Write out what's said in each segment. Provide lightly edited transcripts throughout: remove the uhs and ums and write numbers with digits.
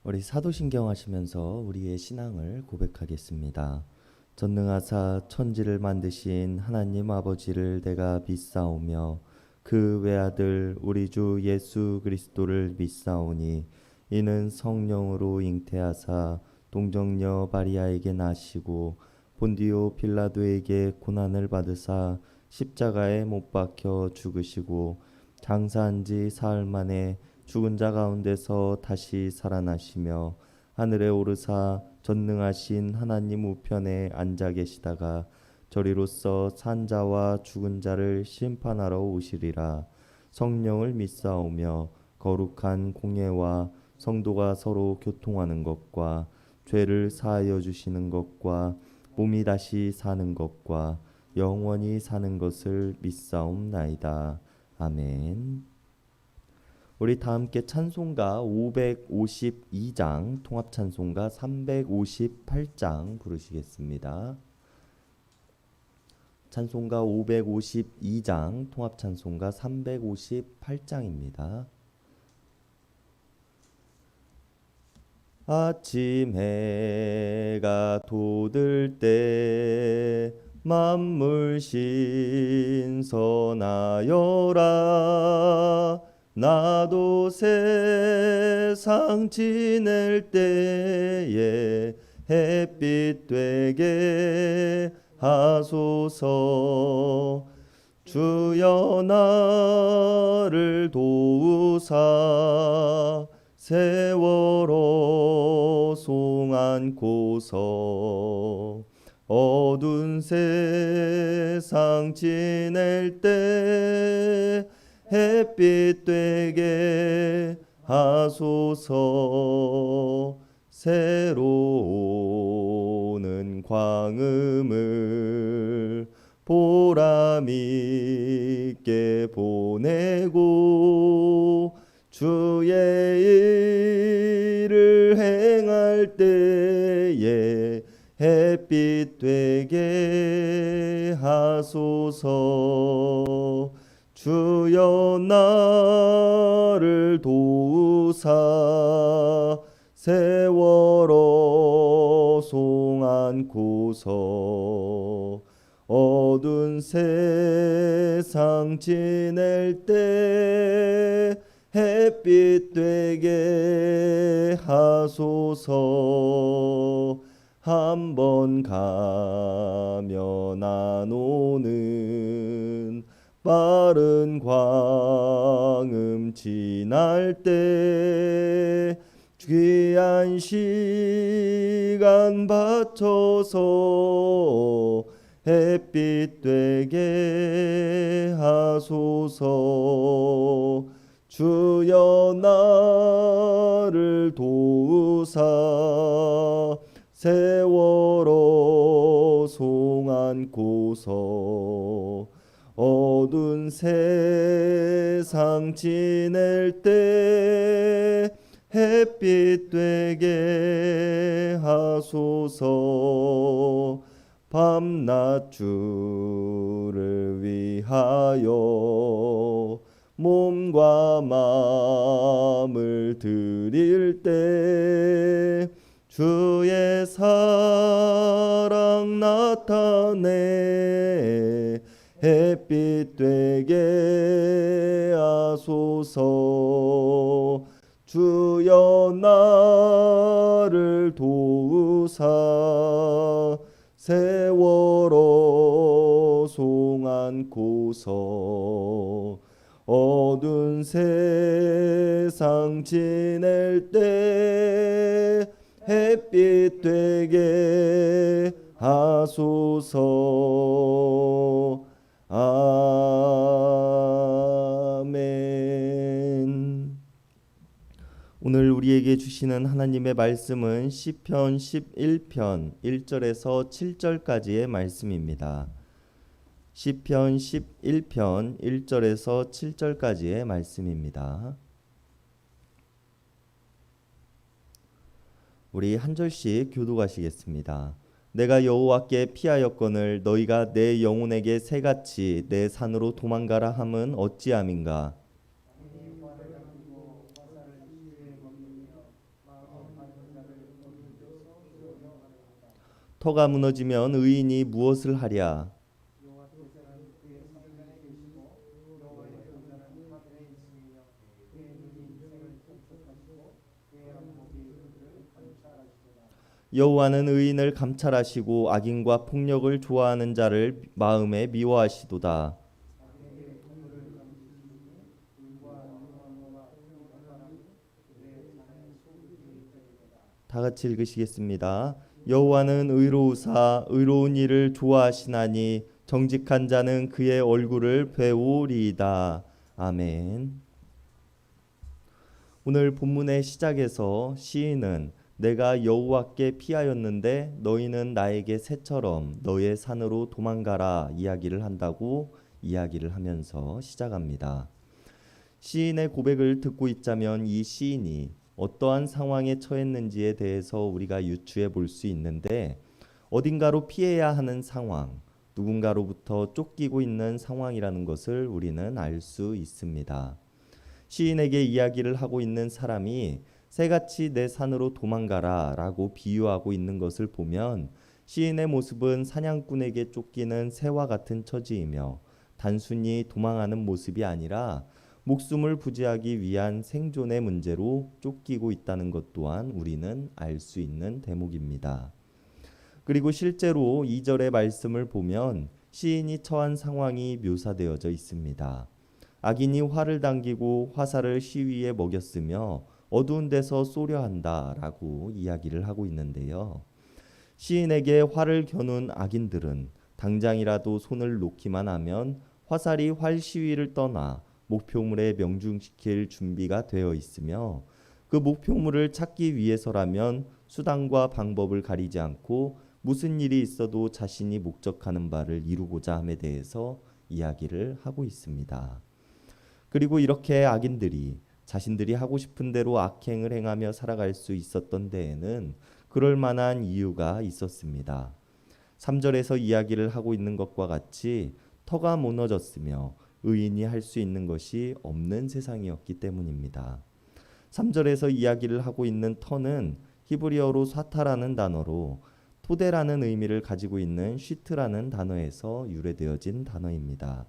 우리 사도신경 하시면서 우리의 신앙을 고백하겠습니다. 전능하사 천지를 만드신 하나님 아버지를 내가 믿사오며 그 외아들 우리 주 예수 그리스도를 믿사오니 이는 성령으로 잉태하사 동정녀 마리아에게 나시고 본디오 빌라도에게 고난을 받으사 십자가에 못 박혀 죽으시고 장사한 지 사흘 만에 죽은 자 가운데서 다시 살아나시며 하늘에 오르사 전능하신 하나님 우편에 앉아 계시다가 저리로서 산 자와 죽은 자를 심판하러 오시리라. 성령을 믿사오며 거룩한 공예와 성도가 서로 교통하는 것과 죄를 사하여 주시는 것과 몸이 다시 사는 것과 영원히 사는 것을 믿사옵나이다. 아멘. 우리 다 함께 찬송가 552장, 통합 찬송가 358장 부르시겠습니다. 찬송가 552장, 통합 찬송가 358장입니다. 아침 해가 돋을 때 만물 신선하여라. 나도 세상 지낼 때에 햇빛 되게 하소서. 주여 나를 도우사 세월호 송 안고서 어두운 세상 지낼 때 햇빛 되게 하소서. 새로 오는 광음을 보람 있게 보내고 주의 일을 행할 때에 햇빛 되게 하소서. 주여 나를 도우사 세월호 송 안고서 어두운 세상 지낼 때 햇빛 되게 하소서. 한번 가면 안 오는 빠른 광음 지날 때 귀한 시간 바쳐서 햇빛 되게 하소서. 주여 나를 도우사 세월호 송 안고서 어두운 세상 지낼 때 햇빛 되게 하소서. 밤낮 주를 위하여 몸과 마음을 드릴 때 주의 사랑 나타내 햇빛 되게 하소서. 주여 나를 도우사 세월호 송 안고서 어두운 세상 지낼 때 햇빛 되게 하소서. 아멘. 오늘 우리에게 주시는 하나님의 말씀은 시편 11편 1절에서 7절까지의 말씀입니다. 시편 11편 1절에서 7절까지의 말씀입니다. 우리 한 절씩 교독하시겠습니다. 내가 여호와께 피하였거늘 너희가 내 영혼에게 새같이 내 산으로 도망가라 함은 어찌함인가. 터가 무너지면 의인이 무엇을 하랴? 여호와께서는 그의 성전에 계시고 여호와의 보좌는 하늘에 있으며 그의 눈이 인생을 통촉하시고 그의 안목이 그들을 감찰하시도다. 여호와는 의인을 감찰하시고 악인과 폭력을 좋아하는 자를 마음에 미워하시도다. 악인에게 공물을 감추시니 불과 용왕과 폭력한 사람이 그들의 잔에 소금이 되리로다. 다 같이 읽으시겠습니다. 여호와는 의로우사 의로운 일을 좋아하시나니 정직한 자는 그의 얼굴을 배우리이다. 아멘. 오늘 본문의 시작에서 시인은 내가 여호와께 피하였는데 너희는 나에게 새처럼 너의 산으로 도망가라 이야기를 한다고 이야기를 하면서 시작합니다. 시인의 고백을 듣고 있자면 이 시인이 어떠한 상황에 처했는지에 대해서 우리가 유추해 볼 수 있는데 어딘가로 피해야 하는 상황, 누군가로부터 쫓기고 있는 상황이라는 것을 우리는 알 수 있습니다. 시인에게 이야기를 하고 있는 사람이 새같이 내 산으로 도망가라 라고 비유하고 있는 것을 보면 시인의 모습은 사냥꾼에게 쫓기는 새와 같은 처지이며 단순히 도망하는 모습이 아니라 목숨을 부지하기 위한 생존의 문제로 쫓기고 있다는 것 또한 우리는 알 수 있는 대목입니다. 그리고 실제로 2절의 말씀을 보면 시인이 처한 상황이 묘사되어져 있습니다. 악인이 활을 당기고 화살을 시위에 먹였으며 어두운 데서 쏘려 한다라고 이야기를 하고 있는데요. 시인에게 활을 겨눈 악인들은 당장이라도 손을 놓기만 하면 화살이 활 시위를 떠나 목표물에 명중시킬 준비가 되어 있으며 그 목표물을 찾기 위해서라면 수단과 방법을 가리지 않고 무슨 일이 있어도 자신이 목적하는 바를 이루고자 함에 대해서 이야기를 하고 있습니다. 그리고 이렇게 악인들이 자신들이 하고 싶은 대로 악행을 행하며 살아갈 수 있었던 데에는 그럴 만한 이유가 있었습니다. 3절에서 이야기를 하고 있는 것과 같이 터가 무너졌으며 의인이 할 수 있는 것이 없는 세상이었기 때문입니다. 3절에서 이야기를 하고 있는 터는 히브리어로 사타라는 단어로 토대라는 의미를 가지고 있는 쉬트라는 단어에서 유래되어진 단어입니다.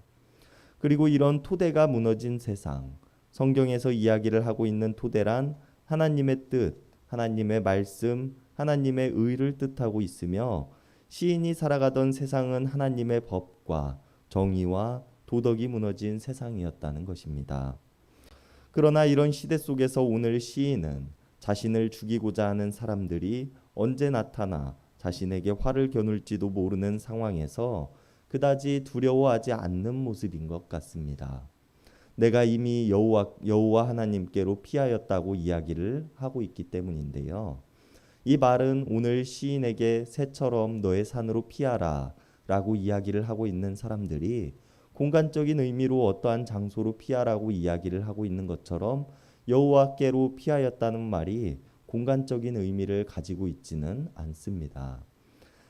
그리고 이런 토대가 무너진 세상, 성경에서 이야기를 하고 있는 토대란 하나님의 뜻, 하나님의 말씀, 하나님의 의를 뜻하고 있으며 시인이 살아가던 세상은 하나님의 법과 정의와 도덕이 무너진 세상이었다는 것입니다. 그러나 이런 시대 속에서 오늘 시인은 자신을 죽이고자 하는 사람들이 언제 나타나 자신에게 활을 겨눌지도 모르는 상황에서 그다지 두려워하지 않는 모습인 것 같습니다. 내가 이미 여호와 하나님께로 피하였다고 이야기를 하고 있기 때문인데요. 이 말은 오늘 시인에게 새처럼 너의 산으로 피하라 라고 이야기를 하고 있는 사람들이 공간적인 의미로 어떠한 장소로 피하라고 이야기를 하고 있는 것처럼 여호와께로 피하였다는 말이 공간적인 의미를 가지고 있지는 않습니다.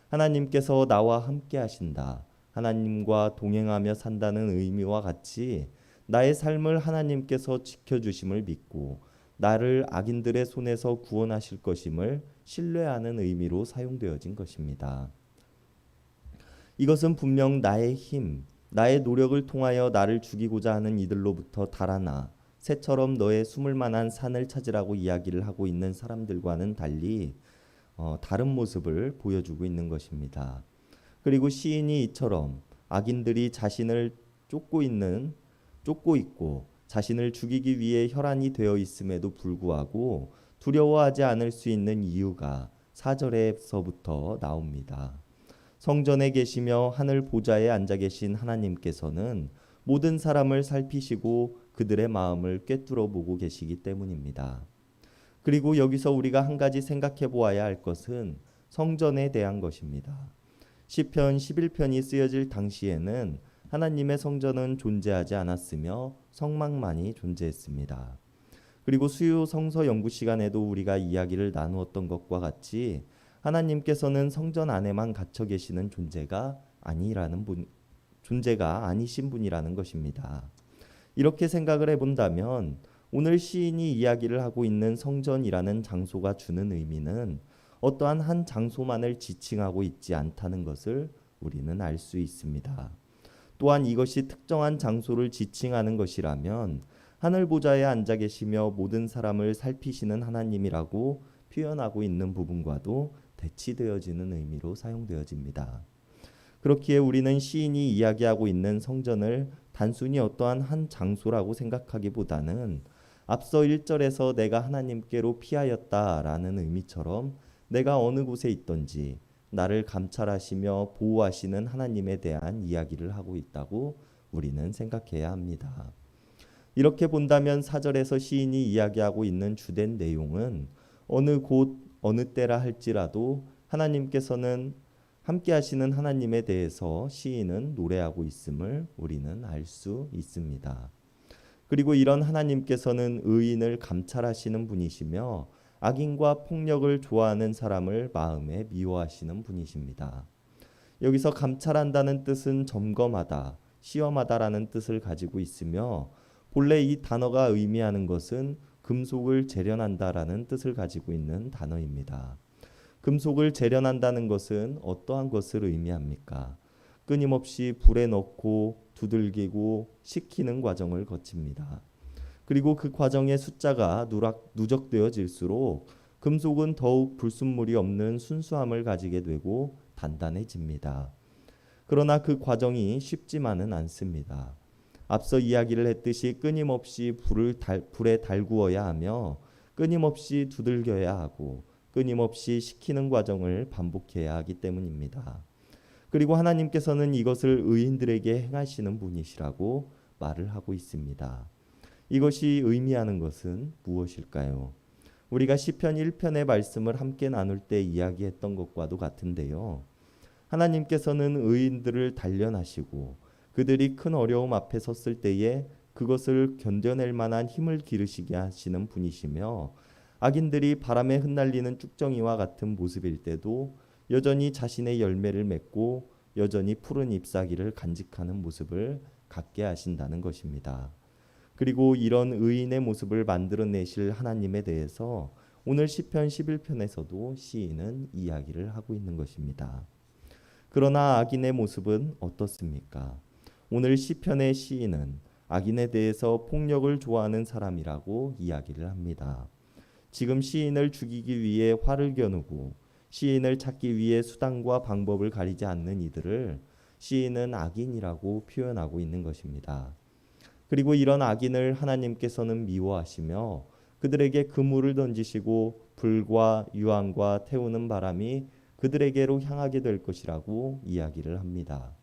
하나님께서 나와 함께 하신다. 하나님과 동행하며 산다는 의미와 같이 나의 삶을 하나님께서 지켜주심을 믿고 나를 악인들의 손에서 구원하실 것임을 신뢰하는 의미로 사용되어진 것입니다. 이것은 분명 나의 힘, 나의 노력을 통하여 나를 죽이고자 하는 이들로부터 달아나 새처럼 너의 숨을 만한 산을 찾으라고 이야기를 하고 있는 사람들과는 달리 다른 모습을 보여주고 있는 것입니다. 그리고 시인이 이처럼 악인들이 자신을 쫓고 있고 자신을 죽이기 위해 혈안이 되어 있음에도 불구하고 두려워하지 않을 수 있는 이유가 4절에서부터 나옵니다. 성전에 계시며 하늘 보좌에 앉아 계신 하나님께서는 모든 사람을 살피시고 그들의 마음을 꿰뚫어 보고 계시기 때문입니다. 그리고 여기서 우리가 한 가지 생각해 보아야 할 것은 성전에 대한 것입니다. 시편 11편이 쓰여질 당시에는 하나님의 성전은 존재하지 않았으며 성막만이 존재했습니다. 그리고 수요 성서 연구 시간에도 우리가 이야기를 나누었던 것과 같이 하나님께서는 성전 안에만 갇혀 계시는 존재가 아니신 분이라는 것입니다. 이렇게 생각을 해본다면 오늘 시인이 이야기를 하고 있는 성전이라는 장소가 주는 의미는 어떠한 한 장소만을 지칭하고 있지 않다는 것을 우리는 알 수 있습니다. 또한 이것이 특정한 장소를 지칭하는 것이라면 하늘 보좌에 앉아 계시며 모든 사람을 살피시는 하나님이라고 표현하고 있는 부분과도 대치되어지는 의미로 사용되어집니다. 그렇기에 우리는 시인이 이야기하고 있는 성전을 단순히 어떠한 한 장소라고 생각하기보다는 앞서 1절에서 내가 하나님께로 피하였다라는 의미처럼 내가 어느 곳에 있든지 나를 감찰하시며 보호하시는 하나님에 대한 이야기를 하고 있다고 우리는 생각해야 합니다. 이렇게 본다면 4절에서 시인이 이야기하고 있는 주된 내용은 어느 곳 어느 때라 할지라도 하나님께서는 함께 하시는 하나님에 대해서 시인은 노래하고 있음을 우리는 알 수 있습니다. 그리고 이런 하나님께서는 의인을 감찰하시는 분이시며 악인과 폭력을 좋아하는 사람을 마음에 미워하시는 분이십니다. 여기서 감찰한다는 뜻은 점검하다, 시험하다라는 뜻을 가지고 있으며 본래 이 단어가 의미하는 것은 금속을 재련한다라는 뜻을 가지고 있는 단어입니다. 금속을 재련한다는 것은 어떠한 것을 의미합니까? 끊임없이 불에 넣고 두들기고 식히는 과정을 거칩니다. 그리고 그 과정의 숫자가 누적되어질수록 금속은 더욱 불순물이 없는 순수함을 가지게 되고 단단해집니다. 그러나 그 과정이 쉽지만은 않습니다. 앞서 이야기를 했듯이 끊임없이 불에 달구어야 하며 끊임없이 두들겨야 하고 끊임없이 식히는 과정을 반복해야 하기 때문입니다. 그리고 하나님께서는 이것을 의인들에게 행하시는 분이시라고 말을 하고 있습니다. 이것이 의미하는 것은 무엇일까요? 우리가 시편 1편의 말씀을 함께 나눌 때 이야기했던 것과도 같은데요. 하나님께서는 의인들을 단련하시고 그들이 큰 어려움 앞에 섰을 때에 그것을 견뎌낼 만한 힘을 기르시게 하시는 분이시며 악인들이 바람에 흩날리는 쭉정이와 같은 모습일 때도 여전히 자신의 열매를 맺고 여전히 푸른 잎사귀를 간직하는 모습을 갖게 하신다는 것입니다. 그리고 이런 의인의 모습을 만들어내실 하나님에 대해서 오늘 시편 11편에서도 시인은 이야기를 하고 있는 것입니다. 그러나 악인의 모습은 어떻습니까? 오늘 시편의 시인은 악인에 대해서 폭력을 좋아하는 사람이라고 이야기를 합니다. 지금 시인을 죽이기 위해 활을 겨누고 시인을 찾기 위해 수단과 방법을 가리지 않는 이들을 시인은 악인이라고 표현하고 있는 것입니다. 그리고 이런 악인을 하나님께서는 미워하시며 그들에게 그물을 던지시고 불과 유황과 태우는 바람이 그들에게로 향하게 될 것이라고 이야기를 합니다.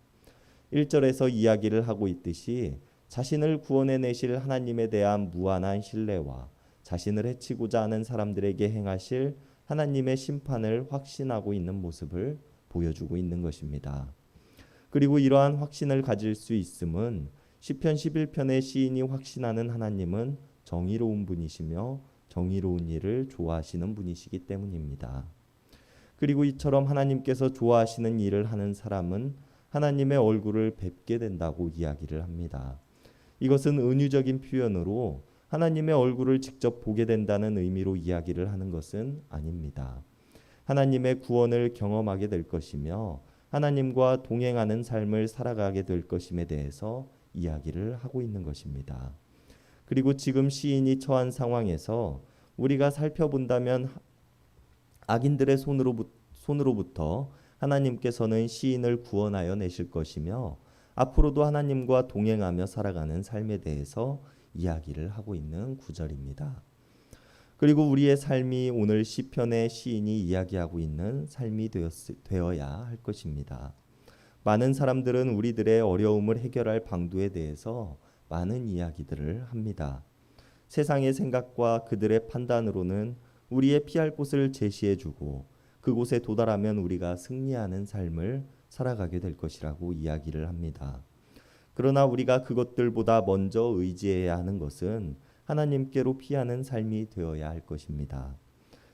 1절에서 이야기를 하고 있듯이 자신을 구원해 내실 하나님에 대한 무한한 신뢰와 자신을 해치고자 하는 사람들에게 행하실 하나님의 심판을 확신하고 있는 모습을 보여주고 있는 것입니다. 그리고 이러한 확신을 가질 수 있음은 시편 11편의 시인이 확신하는 하나님은 정의로운 분이시며 정의로운 일을 좋아하시는 분이시기 때문입니다. 그리고 이처럼 하나님께서 좋아하시는 일을 하는 사람은 하나님의 얼굴을 뵙게 된다고 이야기를 합니다. 이것은 은유적인 표현으로 하나님의 얼굴을 직접 보게 된다는 의미로 이야기를 하는 것은 아닙니다. 하나님의 구원을 경험하게 될 것이며 하나님과 동행하는 삶을 살아가게 될 것임에 대해서 이야기를 하고 있는 것입니다. 그리고 지금 시인이 처한 상황에서 우리가 살펴본다면 악인들의 손으로부터 하나님께서는 시인을 구원하여 내실 것이며 앞으로도 하나님과 동행하며 살아가는 삶에 대해서 이야기를 하고 있는 구절입니다. 그리고 우리의 삶이 오늘 시편의 시인이 이야기하고 있는 삶이 되어야 할 것입니다. 많은 사람들은 우리들의 어려움을 해결할 방도에 대해서 많은 이야기들을 합니다. 세상의 생각과 그들의 판단으로는 우리의 피할 곳을 제시해주고 그곳에 도달하면 우리가 승리하는 삶을 살아가게 될 것이라고 이야기를 합니다. 그러나 우리가 그것들보다 먼저 의지해야 하는 것은 하나님께로 피하는 삶이 되어야 할 것입니다.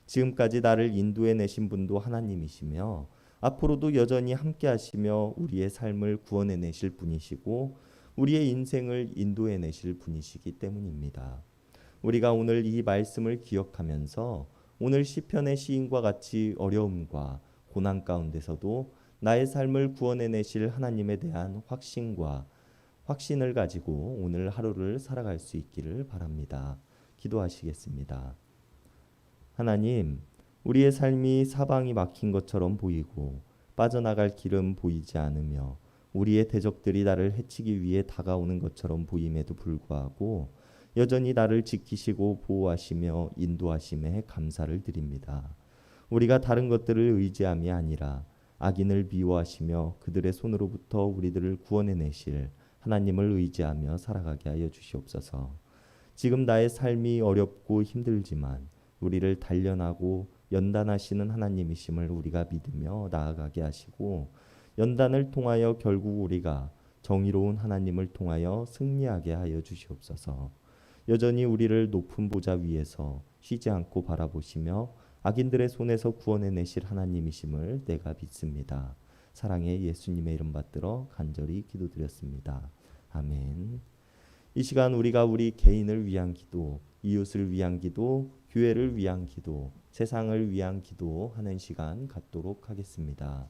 지금까지 나를 인도해 내신 분도 하나님이시며 앞으로도 여전히 함께 하시며 우리의 삶을 구원해 내실 분이시고 우리의 인생을 인도해 내실 분이시기 때문입니다. 우리가 오늘 이 말씀을 기억하면서 오늘 시편의 시인과 같이 어려움과 고난 가운데서도 나의 삶을 구원해내실 하나님에 대한 확신과 확신을 가지고 오늘 하루를 살아갈 수 있기를 바랍니다. 기도하시겠습니다. 하나님, 우리의 삶이 사방이 막힌 것처럼 보이고 빠져나갈 길은 보이지 않으며 우리의 대적들이 나를 해치기 위해 다가오는 것처럼 보임에도 불구하고 여전히 나를 지키시고 보호하시며 인도하심에 감사를 드립니다. 우리가 다른 것들을 의지함이 아니라 악인을 미워하시며 그들의 손으로부터 우리들을 구원해내실 하나님을 의지하며 살아가게 하여 주시옵소서. 지금 나의 삶이 어렵고 힘들지만 우리를 단련하고 연단하시는 하나님이심을 우리가 믿으며 나아가게 하시고 연단을 통하여 결국 우리가 정의로운 하나님을 통하여 승리하게 하여 주시옵소서. 여전히 우리를 높은 보좌 위에서 쉬지 않고 바라보시며 악인들의 손에서 구원해내실 하나님이심을 내가 믿습니다. 사랑의 예수님의 이름 받들어 간절히 기도드렸습니다. 아멘. 이 시간 우리가 우리 개인을 위한 기도, 이웃을 위한 기도, 교회를 위한 기도, 세상을 위한 기도하는 시간 갖도록 하겠습니다.